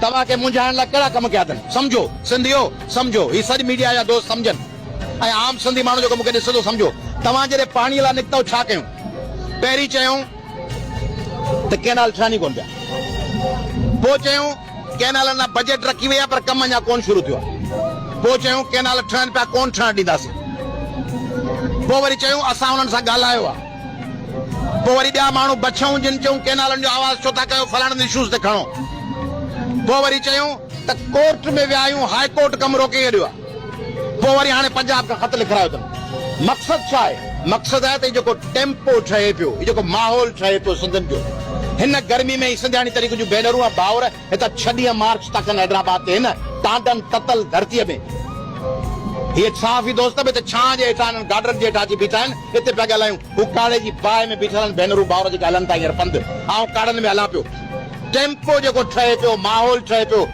तव्हां खे मुंझाइण लाइ कहिड़ा कम कया अथनि? सम्झो सिंधियो, सम्झो ही सॼी मीडिया जा दोस्त सम्झनि ऐं आम सिंधी माण्हू जेको मूंखे ॾिसे थो सम्झो। तव्हां जॾहिं पाणीअ लाइ निकितो छा कयूं? पहिरीं चयूं त कैनाल ठहणी कोन पिया, पोइ चयूं कैनालनि लाइ बजट रखी वई आहे पर कम अञा कोन शुरू थियो आहे, पोइ चयूं कैनाल ठहनि पिया कोन ठहण ॾींदासीं, पोइ वरी चयूं असां हुननि सां ॻाल्हायो आहे, पोइ वरी ॿिया माण्हू बछऊं जिन चयूं कैनालनि जो आवाज़ छो था कयो, फलाणनि इशूज़ ते खणो, पोइ वरी चयूं त कोर्ट में विया आहियूं, हाई कोर्ट कमु रोके छॾियो आहे, पोइ वरी हाणे पंजाब खां ख़त लिखायो अथनि। मक़सदु छा आहे? मक़सदु आहे त जेको टेम्पो ठहे पियो, जेको माहौल ठहे पियो सिंधियुनि जो, हिन गर्मी में सिंधियाणी तरीक़े जूं भेनरूं ऐं भाउर हितां 6 ॾींहं मार्च था कनि हैदराबाद ते, हिन टांडन ततल धरतीअ में। ये साफ़ ही दोस्त बि त छां जे हेठां गाडरनि जे हेठां अची बीठा आहिनि, हिते पिया ॻाल्हायूं। हू काड़े जी बाहि में बीठल आहिनि भेनरूं भाउर जेके हलनि था हींअर पंधु, ऐं काड़नि में हलां पियो। टेम्पो जेको ठहे पियो, माहौल ठहे पियो,